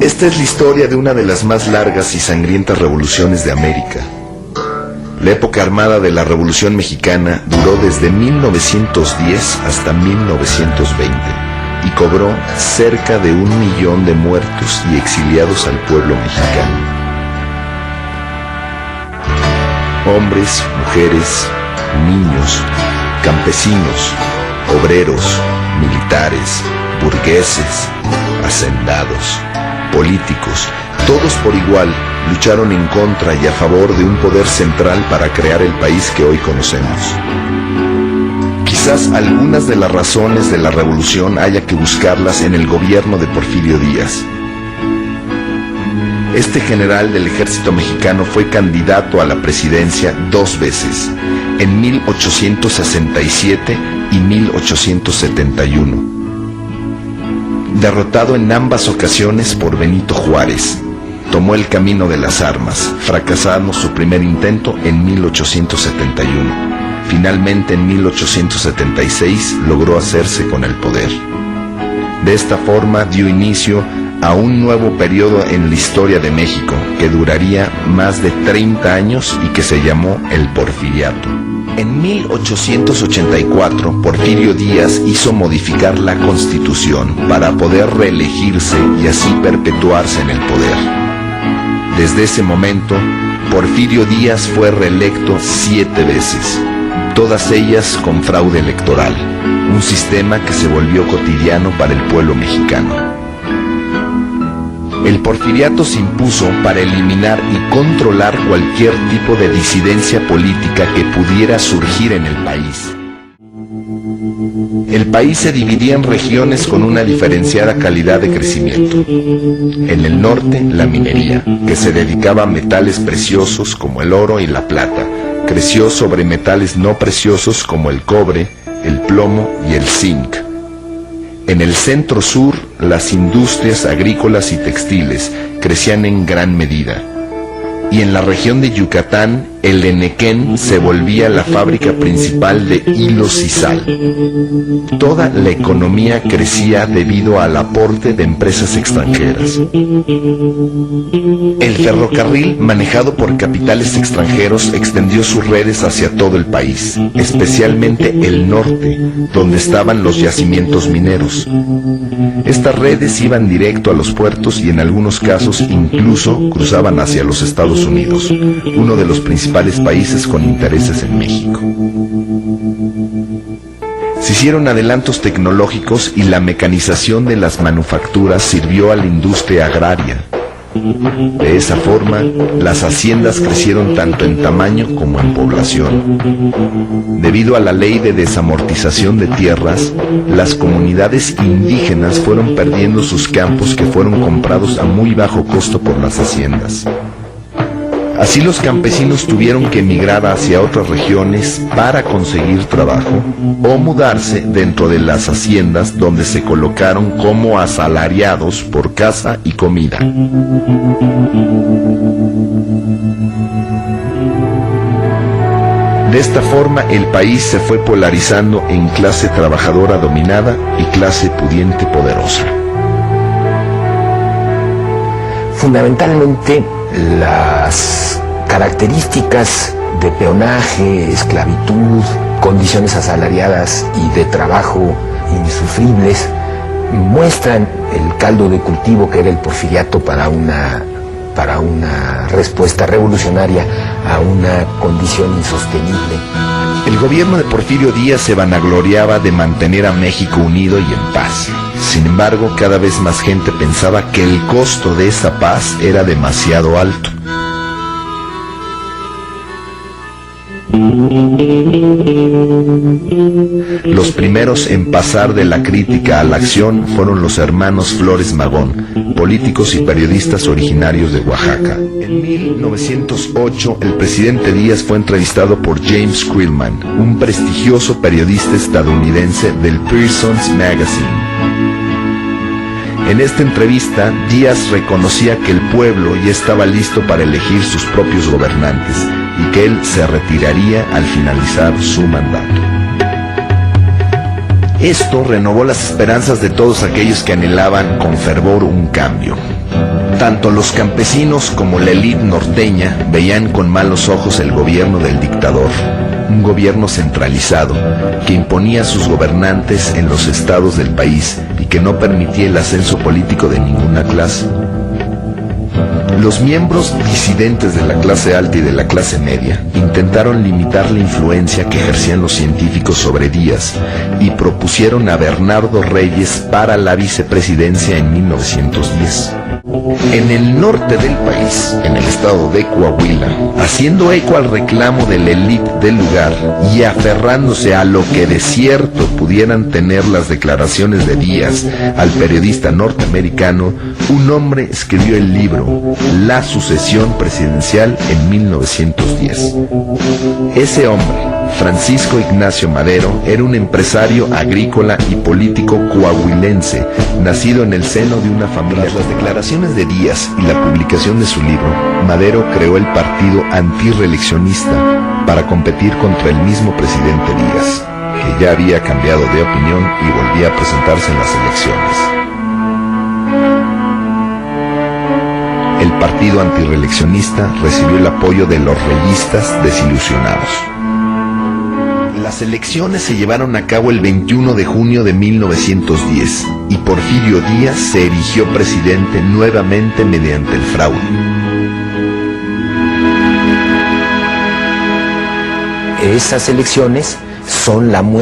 Esta es la historia de una de las más largas y sangrientas revoluciones de América. La época armada de la Revolución Mexicana duró desde 1910 hasta 1920 y cobró cerca de 1 millón de muertos y exiliados al pueblo mexicano. Hombres, mujeres, niños, campesinos, obreros, militares, burgueses, hacendados, políticos, todos por igual lucharon en contra y a favor de un poder central para crear el país que hoy conocemos. Quizás algunas de las razones de la revolución haya que buscarlas en el gobierno de Porfirio Díaz. Este general del ejército mexicano fue candidato a la presidencia 2 veces, en 1867 y 1871. Derrotado en ambas ocasiones por Benito Juárez, tomó el camino de las armas, fracasando su primer intento en 1871. Finalmente, en 1876, logró hacerse con el poder. De esta forma, dio inicio a un nuevo periodo en la historia de México, que duraría más de 30 años y que se llamó el Porfiriato. En 1884, Porfirio Díaz hizo modificar la Constitución para poder reelegirse y así perpetuarse en el poder. Desde ese momento, Porfirio Díaz fue reelecto 7 veces, todas ellas con fraude electoral, un sistema que se volvió cotidiano para el pueblo mexicano. El porfiriato se impuso para eliminar y controlar cualquier tipo de disidencia política que pudiera surgir en el país. El país se dividía en regiones con una diferenciada calidad de crecimiento. En el norte, la minería, que se dedicaba a metales preciosos como el oro y la plata, creció sobre metales no preciosos como el cobre, el plomo y el zinc. En el centro-sur, las industrias agrícolas y textiles crecían en gran medida. Y en la región de Yucatán, el Enequén se volvía la fábrica principal de hilos y sal. Toda la economía crecía debido al aporte de empresas extranjeras. El ferrocarril, manejado por capitales extranjeros, extendió sus redes hacia todo el país, especialmente el norte, donde estaban los yacimientos mineros. Estas redes iban directo a los puertos y en algunos casos incluso cruzaban hacia los Estados Unidos, uno de los principales países con intereses en México. Se hicieron adelantos tecnológicos y la mecanización de las manufacturas sirvió a la industria agraria. De esa forma, las haciendas crecieron tanto en tamaño como en población. Debido a la ley de desamortización de tierras, las comunidades indígenas fueron perdiendo sus campos que fueron comprados a muy bajo costo por las haciendas. Así los campesinos tuvieron que emigrar hacia otras regiones para conseguir trabajo o mudarse dentro de las haciendas donde se colocaron como asalariados por casa y comida. De esta forma el país se fue polarizando en clase trabajadora dominada y clase pudiente poderosa. Fundamentalmente, las características de peonaje, esclavitud, condiciones asalariadas y de trabajo insufribles muestran el caldo de cultivo que era el porfiriato para una respuesta revolucionaria a una condición insostenible. El gobierno de Porfirio Díaz se vanagloriaba de mantener a México unido y en paz. Sin embargo, cada vez más gente pensaba que el costo de esa paz era demasiado alto. Los primeros en pasar de la crítica a la acción fueron los hermanos Flores Magón, políticos y periodistas originarios de Oaxaca. En 1908, el presidente Díaz fue entrevistado por James Quillman, un prestigioso periodista estadounidense del Pearson's Magazine. En esta entrevista, Díaz reconocía que el pueblo ya estaba listo para elegir sus propios gobernantes y que él se retiraría al finalizar su mandato. Esto renovó las esperanzas de todos aquellos que anhelaban con fervor un cambio. Tanto los campesinos como la élite norteña veían con malos ojos el gobierno del dictador, un gobierno centralizado que imponía a sus gobernantes en los estados del país y que no permitía el ascenso político de ninguna clase. Los miembros disidentes de la clase alta y de la clase media intentaron limitar la influencia que ejercían los científicos sobre Díaz y propusieron a Bernardo Reyes para la vicepresidencia en 1910. En el norte del país, en el estado de Coahuila, haciendo eco al reclamo de la élite del lugar y aferrándose a lo que de cierto pudieran tener las declaraciones de Díaz al periodista norteamericano, un hombre escribió el libro La sucesión presidencial en 1910. Ese hombre, Francisco Ignacio Madero, era un empresario agrícola y político coahuilense, nacido en el seno de una familia. Tras las declaraciones de Díaz y la publicación de su libro, Madero creó el partido antirreeleccionista para competir contra el mismo presidente Díaz, que ya había cambiado de opinión y volvía a presentarse en las elecciones. El partido antirreeleccionista recibió el apoyo de los reyistas desilusionados. Las elecciones se llevaron a cabo el 21 de junio de 1910 y Porfirio Díaz se erigió presidente nuevamente mediante el fraude. Esas elecciones son la muestra